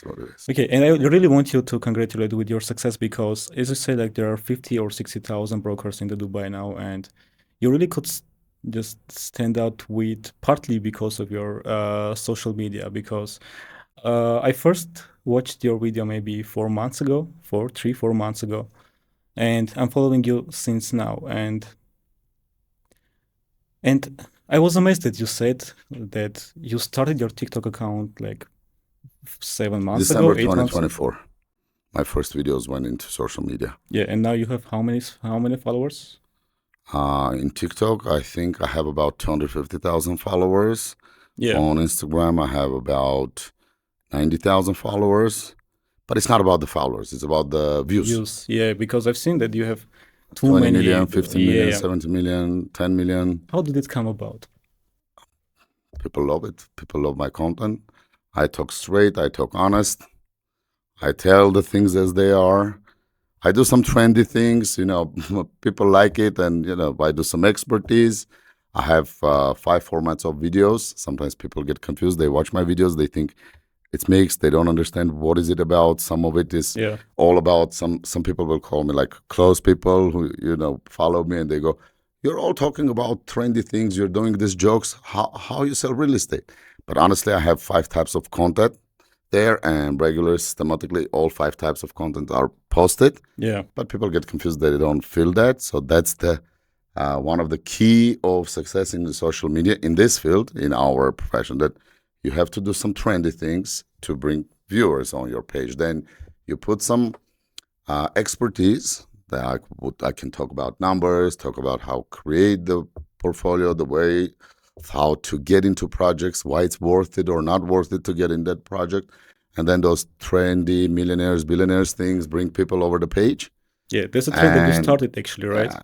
That's what it is. Okay, and I really want you to congratulate with your success because, as you say, like there are 50 or 60,000 brokers in the Dubai now, and you really could just stand out with partly because of your social media. Because I first watched your video maybe 4 months ago, 4 months ago, and I'm following you since now, and I was amazed that you said that you started your TikTok account like 7 months ago, December 8 months. 2024, my first videos went into social media. Yeah, and now you have how many followers? In TikTok, I think I have about 250,000 followers. Yeah, On Instagram, I have about 90,000 followers. But it's not about the followers, it's about the views. views. Yeah, because I've seen that you have too 20 many. million, 15 Yeah, million, yeah. 70 million, 10 million. How did it come about? People love it. People love my content. I talk straight, I talk honest. I tell the things as they are. I do some trendy things, people like it, and I do some expertise. I have 5 formats of videos. Sometimes people get confused. They watch my videos, they think it's mixed. They don't understand what is it about. Some of it is Yeah, all about some people will call me like close people who follow me, and they go, "You're all talking about trendy things. You're doing these jokes. How you sell real estate?" But honestly, I have 5 types of content there, and regular systematically all 5 types of content are posted. yeah, But people get confused, they don't feel that. So that's the one of the key of success in the social media in this field, in our profession, that you have to do some trendy things to bring viewers on your page. Then you put some expertise that I can talk about numbers, talk about how create the portfolio, the way how to get into projects, why it's worth it or not worth it to get in that project. And then those trendy millionaires, billionaires things bring people over the page. yeah. That's a trend that you And started actually, right?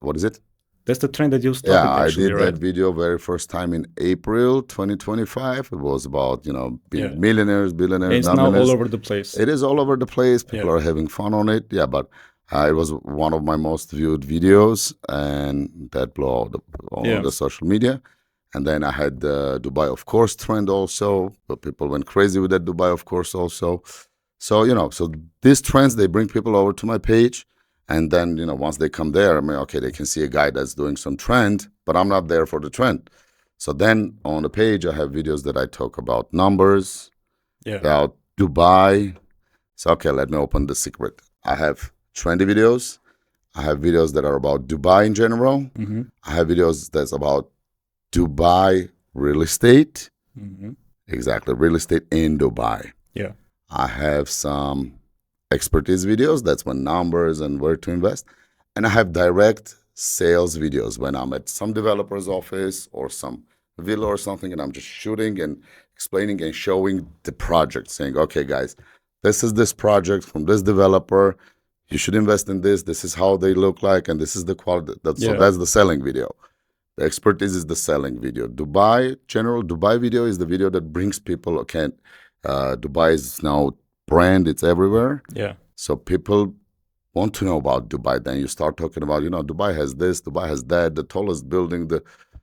what is it? That's the trend that you Yeah, started I actually, did that right? video very first time in April 2025. It was about, Yeah, being millionaires, and billionaires, it's not now all millionaires. over the place. It is all over the place. Yeah, People are having fun on it. Yeah, but it was one of my most viewed videos, and that blew all yeah, the social media. And then I had the Dubai of course trend also, but people went crazy with that Dubai of course also. So so these trends, they bring people over to my page, and then once they come there, I mean, okay, they can see a guy that's doing some trend, but I'm not there for the trend. So then on the page, I have videos that I talk about numbers, yeah, about Dubai. So, okay, let me open the secret. I have trendy videos. I have videos that are about Dubai in general. mm-hmm, I have videos that's about Dubai real estate. mm-hmm, Exactly, real estate in Dubai. yeah, I have some expertise videos. That's when numbers and where to invest. And I have direct sales videos when I'm at some developer's office or some villa or something, and I'm just shooting and explaining and showing the project, saying, okay, guys, this is this project from this developer. You should invest in this. This is how they look like, and this is the quality. So yeah, that's the selling video. The expertise is the selling video. Dubai video is the video that brings people. Okay, Dubai is now brand. It's everywhere. yeah, So people want to know about Dubai. Then you start talking about, Dubai has this, Dubai has that, the tallest building, the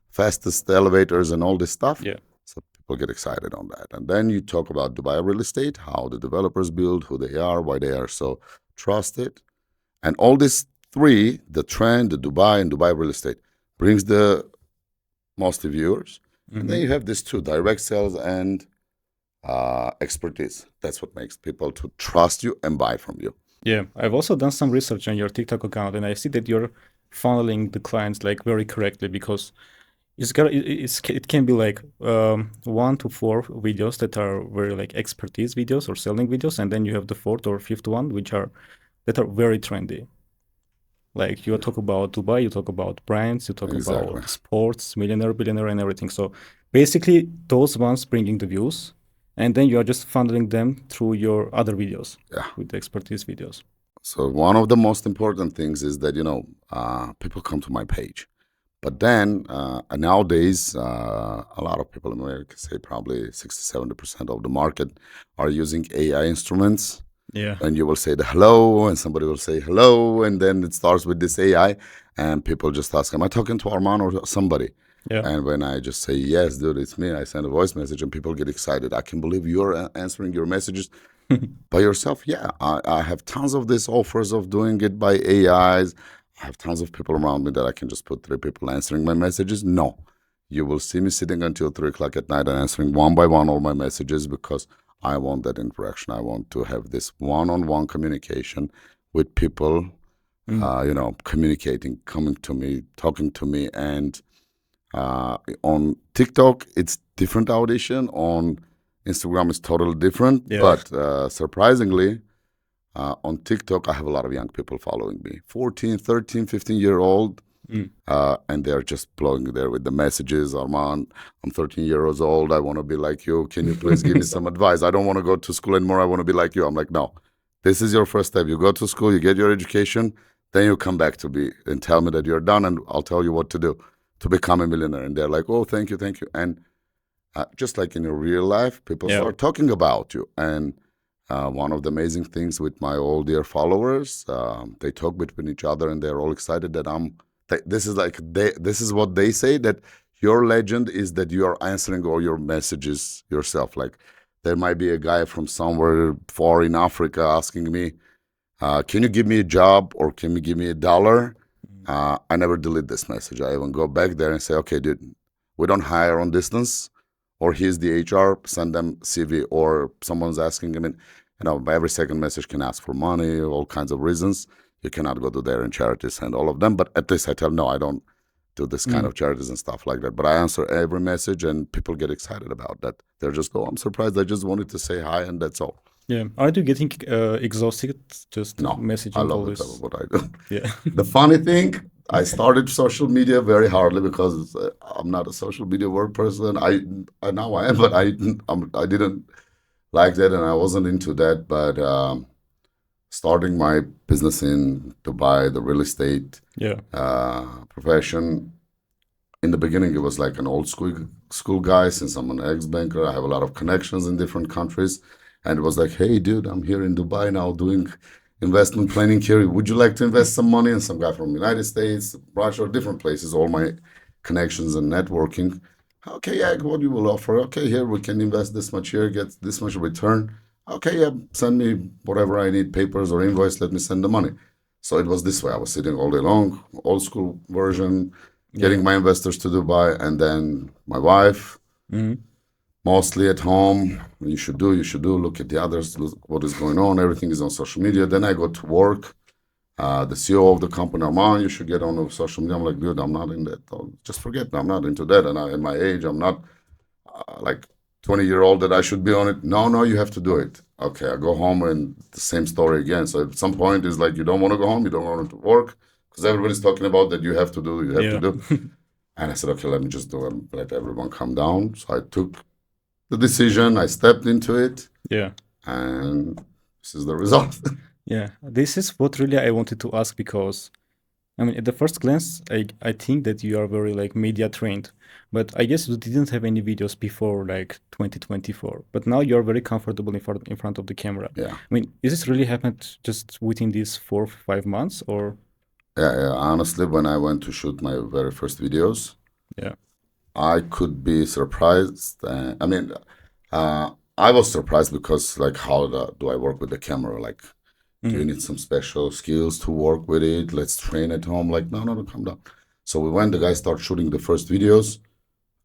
fastest elevators, and all this stuff. yeah, So people get excited on that. And then you talk about Dubai real estate, how the developers build, who they are, why they are so trusted. And all these three, the trend, the Dubai, and Dubai real estate, brings the most viewers. And then mm-hmm. you have these two, direct sales and expertise. That's what makes people to trust you and buy from you. Yeah. I've also done some research on your TikTok account, and I see that you're funneling the clients like very correctly because it can be like 1 to 4 videos that are very like expertise videos or selling videos, and then you have the fourth or fifth one that are very trendy. Like you talk about Dubai, you talk about brands, you talk Exactly. about sports, millionaire, billionaire, and everything. So basically, those ones bringing the views, and then you are just funneling them through your other videos Yeah. with the expertise videos. So one of the most important things is that people come to my page, but then nowadays a lot of people in America, say probably 60-70% of the market, are using AI instruments. Yeah, And you will say the hello, and somebody will say hello, and then it starts with this AI, and people just ask, "Am I talking to Arman or somebody?" Yeah. And when I just say, yes, dude, it's me, I send a voice message and people get excited. I can believe you're answering your messages by yourself. Yeah, I have tons of these offers of doing it by AIs. I have tons of people around me that I can just put 3 people answering my messages. No, you will see me sitting until 3 o'clock at night and answering one by one all my messages because I want that interaction. I want to have this one-on-one communication with people, Mm. communicating, coming to me, talking to me. And on TikTok, it's different audition. On Instagram, it's totally different. Yeah. But surprisingly, on TikTok, I have a lot of young people following me 14, 13, 15-year-old. Mm. And they're just blowing there with the messages. Armand, I'm 13 years old. I want to be like you. Can you please give me some advice? I don't want to go to school anymore. I want to be like you. I'm like, no, this is your first step. You go to school, you get your education, then you come back to me and tell me that you're done, and I'll tell you what to do to become a millionaire. And they're like, oh, thank you, thank you. And just like in your real life, people Yeah. start talking about you. And one of the amazing things with my old dear followers, they talk between each other, and they're all excited that this is like this is what they say, that your legend is that you are answering all your messages yourself. Like there might be a guy from somewhere far in Africa asking me, can you give me a job or can you give me $1? Mm. I never delete this message. I even go back there and say, okay, dude, we don't hire on distance, or here's the HR, send them CV, or someone's asking him, by every second message can ask for money, all kinds of reasons. You cannot go to there and charities and all of them. But at least I tell, no, I don't do this kind Mm. of charities and stuff like that. But I answer every message and people get excited about that. They're just, oh, I'm surprised. I just wanted to say hi and that's all. Yeah. Are you getting exhausted just No, I messaging love it, always? what I do. Yeah. The funny thing, I started social media very hardly because I'm not a social media work person. I now I am, but I didn't like that and I wasn't into that. But starting my business in Dubai, the real estate Yeah. profession, in the beginning it was like an old school guy. Since I'm an ex-banker, I have a lot of connections in different countries, and it was like, hey dude, I'm here in Dubai now doing investment planning here, would you like to invest some money? And some guy from the United States, Russia, different places, all my connections and networking. Okay, yeah, what you will offer? Okay, here we can invest this much here, get this much return. Okay, yeah, send me whatever I need, papers or invoice, let me send the money. So it was this way. I was sitting all day long, old school version, Yeah. getting my investors to Dubai, and then my wife, Mm. mostly at home. You should do, look at the others, look what is going on. Everything is on social media. Then I go to work. The CEO of the company, Armand, you should get on social media. I'm like, dude, I'm not in that. Oh, just forget, I'm not into that. And at my age, I'm not like 20-year-old that I should be on it. No, no, you have to do it. Okay, I go home and the same story again. So at some point, it's like you don't want to go home, you don't want to work because everybody's talking about that you have to do, you have to Yeah. do. And I said, okay, let me just do it, let everyone calm down. So I took the decision, I stepped into it, Yeah. and this is the result. Yeah. This is what really I wanted to ask because I mean, at the first glance, I think that you are very like media trained, but I guess you didn't have any videos before like 2024. But now you are very comfortable in front of the camera. Yeah. I mean, is this really happened just within these 4 5 months or? Yeah, honestly, when I went to shoot my very first videos, Yeah. I could be surprised. I was surprised because, like, do I work with the camera? Like, do you Mm. need some special skills to work with it? Let's train at home. Like, no, no, no, calm down. So we went, the guy started shooting the first videos.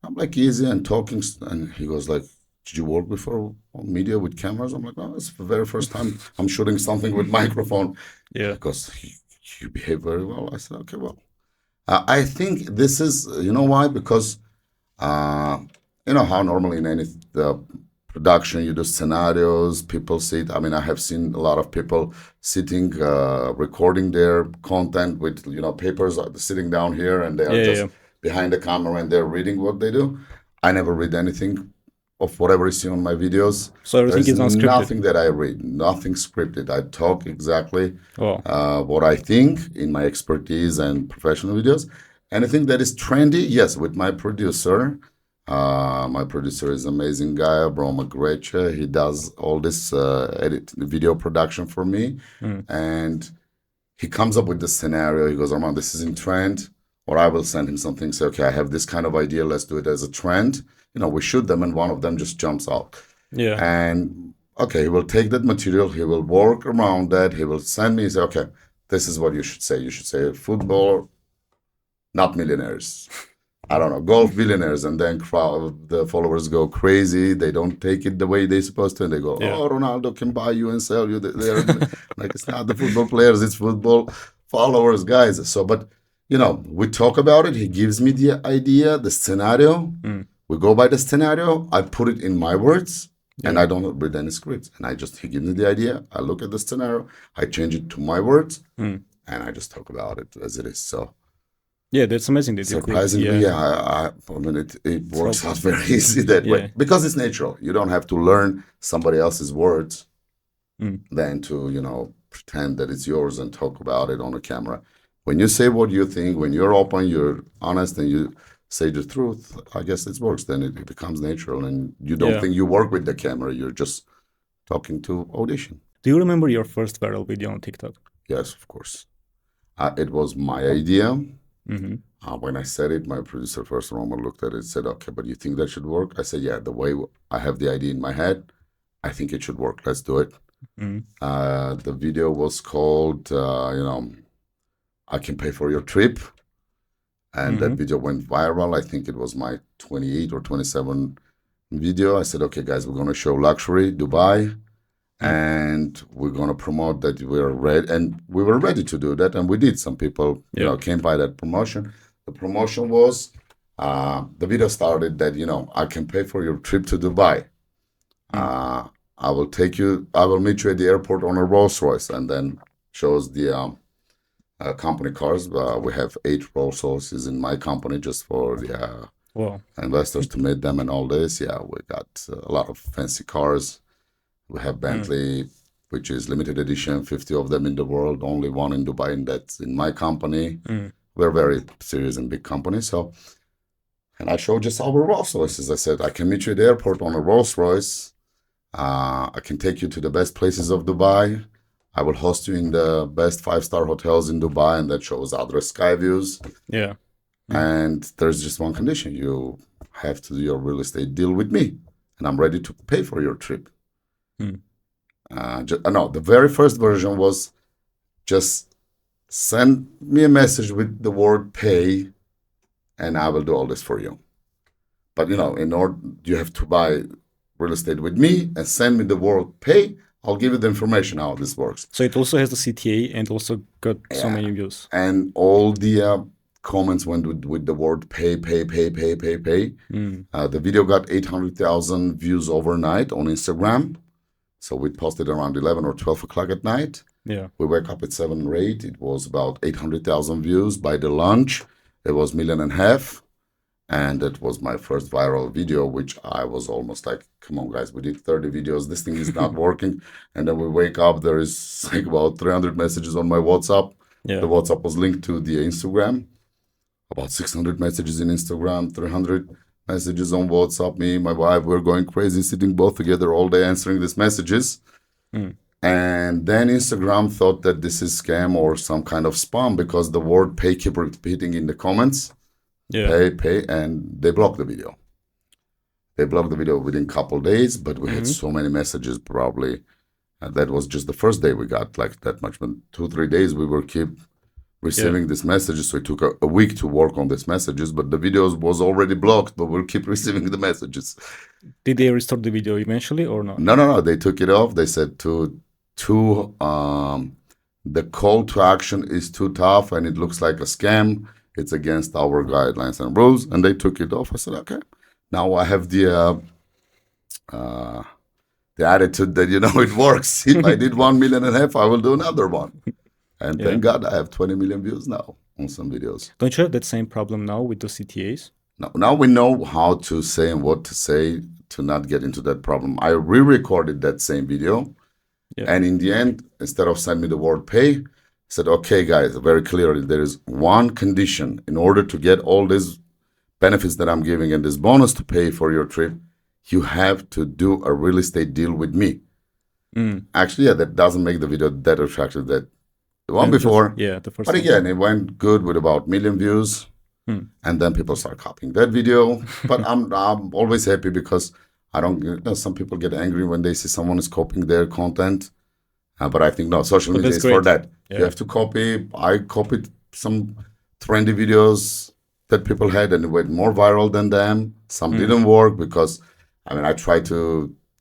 I'm like, easy and talking. And he goes, like, did you work before on media with cameras? I'm like, no, it's the very first time I'm shooting something with microphone. Yeah. He goes, you behave very well. I said, okay, well. I think this is, you know why? Because uh, you know how normally in any production you do scenarios, people sit. I mean, I have seen a lot of people sitting, recording their content with papers, sitting down here, and they are Yeah. Yeah. Yeah. just behind the camera and they're reading what they do. I never read anything of whatever you see on my videos. So There everything is is unscripted. nothing that I read, nothing scripted. I talk exactly Oh. what I think in my expertise and professional videos. Anything that is trendy, yes, with my producer. My producer is an amazing guy, Bro Magrecha. He does all this edit video production for me. Mm. And he comes up with the scenario. He goes, Armand, this is in trend. or I will send him something. Say, okay, I have this kind of idea. Let's do it as a trend. We shoot them, and one of them just jumps out. Yeah. And okay, he will take that material. He will work around that. He will send me. Say, okay, this is what you should say. You should say football, not millionaires. I don't know, golf billionaires, and then the followers go crazy. They don't take it the way they're supposed to, and they go, Yeah. "Oh, Ronaldo can buy you and sell you." They're like, it's not the football players; it's football followers, guys. So, but we talk about it. He gives me the idea, the scenario. We go by the scenario. I put it in my words, and Yeah. I don't read any scripts. And he gives me the idea. I look at the scenario. I change it to my words, and I just talk about it as it is. So. Yeah, that's amazing that you could. Surprisingly, Yeah. I mean, it works out very easy that way Yeah. because it's natural. You don't have to learn somebody else's words then to pretend that it's yours and talk about it on a camera. When you say what you think, when you're open, you're honest, and you say the truth, I guess it works. Then it becomes natural, and you don't Yeah. think you work with the camera. You're just talking to audition. Do you remember your first viral video on TikTok? Yes, of course. It was my idea. Mm-hmm. When I said it, my producer first, Roman, looked at it and said, "Okay, but you think that should work?" I said, "Yeah, the way I have the idea in my head, I think it should work. Let's do it." The video was called, "I Can Pay for Your Trip," and that video went viral. I think it was my 28 or 27 video. I said, "Okay, guys, we're gonna show luxury Dubai." And we're gonna promote that we're ready, and we were ready to do that, and we did. Some people, came by that promotion. The promotion was the video started that I can pay for your trip to Dubai. I will take you. I will meet you at the airport on a Rolls Royce, and then shows the company cars. We have 8 Rolls Royces in my company just for the investors to meet them and all this. Yeah, we got a lot of fancy cars. We have Bentley, which is limited edition, 50 of them in the world, only one in Dubai, and that's in my company. We're very serious and big company. So, and I showed just our Rolls Royces. I said, I can meet you at the airport on a Rolls Royce. I can take you to the best places of Dubai. I will host you in the best 5-star hotels in Dubai, and that shows other sky views. Yeah. And there's just one condition. You have to do your real estate deal with me, and I'm ready to pay for your trip. No, the very first version was just send me a message with the word pay, and I will do all this for you. But in order, you have to buy real estate with me and send me the word pay. I'll give you the information how this works. So it also has the CTA and also got so many views. And all the comments went with the word pay. The video got 800,000 views overnight on Instagram. So we posted around 11 or 12 o'clock at night. Yeah. We wake up at 7 or 8. It was about 800,000 views. By the lunch, it was 1.5 million. And that was my first viral video, which I was almost like, come on, guys, we did 30 videos. This thing is not working. And then we wake up, there is like about 300 messages on my WhatsApp. Yeah. The WhatsApp was linked to the Instagram. About 600 messages in Instagram, 300 messages on WhatsApp. Me, my wife, we're going crazy, sitting both together all day answering these messages. And then Instagram thought that this is scam or some kind of spam because the word pay kept repeating in the comments. Yeah. Pay, and they blocked the video. They blocked the video within a couple of days, but we had so many messages probably. And that was just the first day we got like that much. But 2-3 days we were keep receiving these messages. So it took a week to work on these messages, but the videos was already blocked, but we'll keep receiving the messages. Did they restore the video eventually or not? No. They took it off. They said the call to action is too tough and it looks like a scam. It's against our guidelines and rules. And they took it off. I said, okay. Now I have the attitude that, it works. If I did 1.5 million, I will do another one. And thank God I have 20 million views now on some videos. Don't you have that same problem now with the CTAs? Now we know how to say and what to say to not get into that problem. I re-recorded that same video. Yeah. And in the end, instead of sending me the word pay, I said, okay, guys, very clearly, there is one condition. In order to get all these benefits that I'm giving and this bonus to pay for your trip, you have to do a real estate deal with me. Actually, that doesn't make the video that attractive that the one before. The first but again, it went good with about 1 million views. Hmm. And then people start copying that video. But I'm always happy because I don't. Some people get angry when they see someone is copying their content. But I think no, social But media that's is for great. that. You Yeah. have to copy. I copied some trendy videos that people had and it went more viral than them. Some Hmm. didn't work because, I mean, I tried to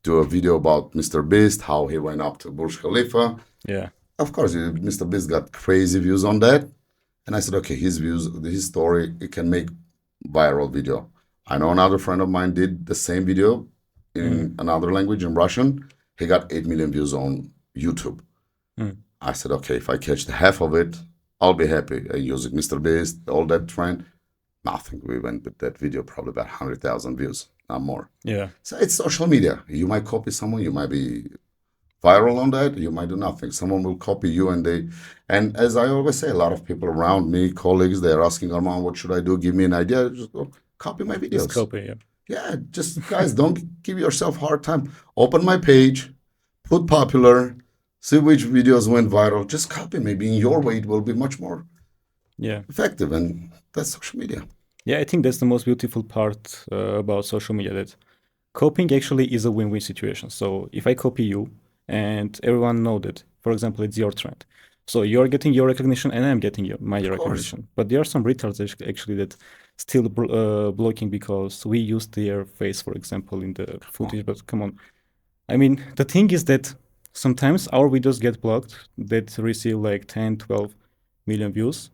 do a video about Mr. Beast, how he went up to Burj Khalifa. Yeah. Of course, Mr. Beast got crazy views on that. And I said, okay, his views, his story, it can make viral video. I know another friend of mine did the same video Hmm. in another language, in Russian. He got 8 million views on YouTube. Hmm. I said, okay, if I catch the half of it, I'll be happy. I use it, Mr. Beast, all that trend. Nothing. We went with that video, probably about 100,000 views, not more. Yeah. So it's social media. You might copy someone, you might be viral on that, you might do nothing. Someone will copy you and as I always say, a lot of people around me, colleagues, they're asking, Arman, what should I do? Give me an idea. Just go, copy my Just videos. copy. Yeah. Yeah, just guys, don't give yourself a hard time. Open my page, put popular, see which videos went viral. Just copy. Maybe in your way, it will be much more Yeah. effective. And that's social media. Yeah. I think that's the most beautiful part about social media. That copying actually is a win-win situation. So if I copy you and everyone know that, for example, it's your trend. So you're getting your recognition and I'm getting my Of course. recognition. But there are some retards actually that still blocking because we use their face, for example, in the Come on. footage. But come on. I mean, the thing is that sometimes our videos get blocked that receive like 10, 12 million views.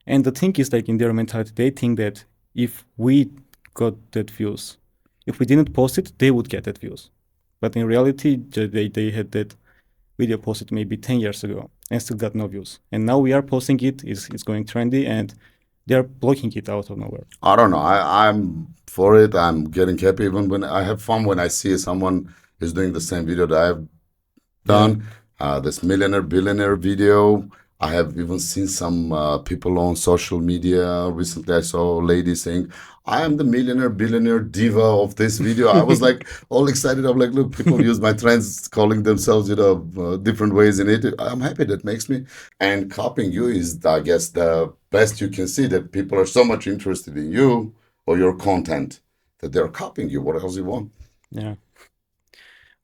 And the thing is like in their mentality, they think that if we got that views, if we didn't post it, they would get that views. But in reality, they had that video posted maybe 10 years ago and still got no views. And now we are posting it, it's going trendy, and they're blocking it out of nowhere. I don't know. I'm for it. I'm getting happy even when I have fun when I see someone is doing the same video that I've Yeah. done. This millionaire billionaire video. I have even seen some people on social media. Recently, I saw a lady saying, "I am the millionaire billionaire diva of this video." I was like all excited. I'm like, "Look, people use my trends, calling themselves, different ways in it." I'm happy that makes me. And copying you is, I guess, the best you can see that people are so much interested in you or your content that they're copying you. What else you want? Yeah.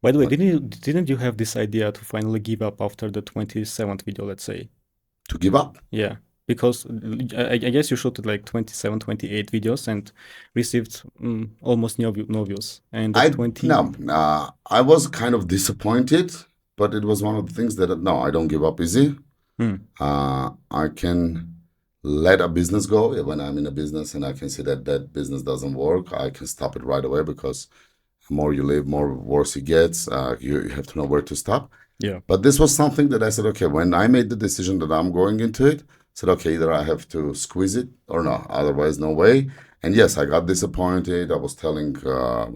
By the way, But didn't you have this idea to finally give up after the 27th video, let's say? to give up. Yeah, because I guess you shot like 27, 28 videos and received almost no views. And the I 20, no, I was kind of disappointed, but it was one of the things that no, I don't give up easy. hmm, I can let a business go. Yeah, when I'm in a business and I can see that that business doesn't work, I can stop it right away because the more you live, more worse it gets. You have to know where to stop. yeah, But this was something that I said, okay, when I made the decision that I'm going into it, I said, okay, either I have to squeeze it or not, otherwise, no way. And yes, I got disappointed. I was telling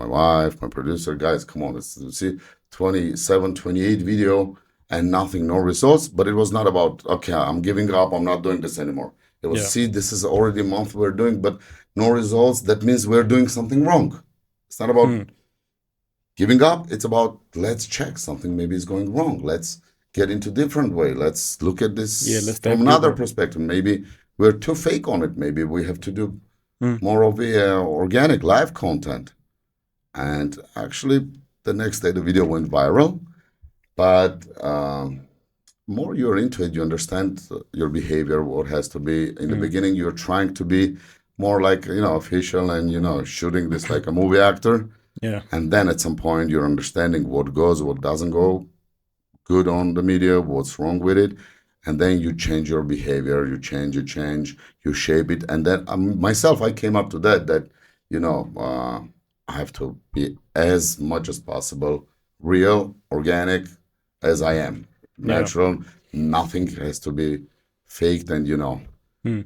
my wife, my producer, guys, come on, let's see 27, 28 video and nothing, no results. But it was not about, okay, I'm giving up, I'm not doing this anymore. It was, yeah, see, this is already a month we're doing, but no results. That means we're doing something wrong. It's not about hmm, giving up. It's about let's check something maybe is going wrong. Let's get into different way. Let's look at yeah, this let's from dive another deeper. perspective. Maybe we're too fake on it. Maybe we have to do Hmm, more of the organic live content. And actually, the next day the video went viral. But more you're into it, you understand your behavior, what has to be. In the hmm, beginning, you're trying to be more like official and shooting this like a movie actor. yeah, And then at some point, you're understanding what goes, what doesn't go good on the media, what's wrong with it. And then you change your behavior, you shape it. And then myself, I came up to that, I have to be as much as possible real, organic as I am, yeah, natural. Nothing has to be faked and, hmm,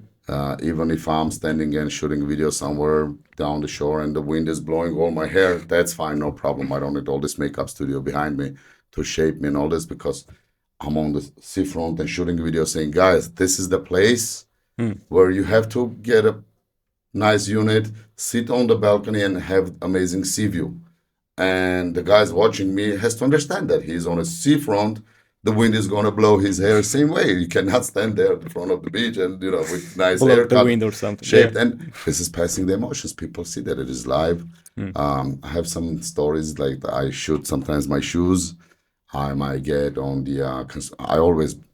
even if I'm standing and shooting video somewhere down the shore and the wind is blowing all my hair, that's fine, no problem. I don't need all this makeup studio behind me to shape me and all this because I'm on the seafront and shooting video saying, guys, this is the place hmm, where you have to get a nice unit, sit on the balcony and have amazing sea view. And the guys watching me has to understand that he's on a seafront the wind is going to blow his hair same way. You cannot stand there in front of the beach and, with nice Block the haircut wind or something. Yeah. shaped. And this is passing the emotions. People see that it is live. Mm. I have some stories like I shoot sometimes my shoes. I might get on the,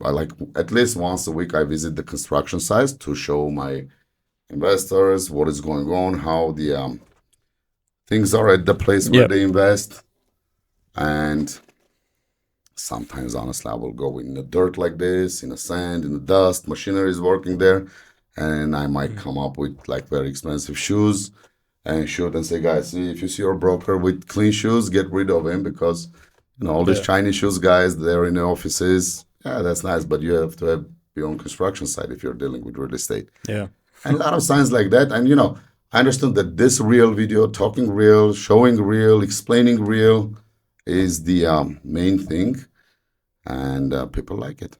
I like at least once a week, I visit the construction sites to show my investors what is going on, how the things are at the place where Yeah. they invest. And sometimes, honestly, I will go in the dirt like this, in the sand, in the dust. Machinery is working there, and I might Mm. come up with like very expensive shoes and shoot and say, guys, see, if you see your broker with clean shoes, get rid of him because all these Yeah. Chinese shoes guys, they're in the offices. Yeah, that's nice, but you have to have your own construction site if you're dealing with real estate. Yeah. And a lot of signs like that. And I understood that this real video, talking real, showing real, explaining real, is the main thing, and people like it.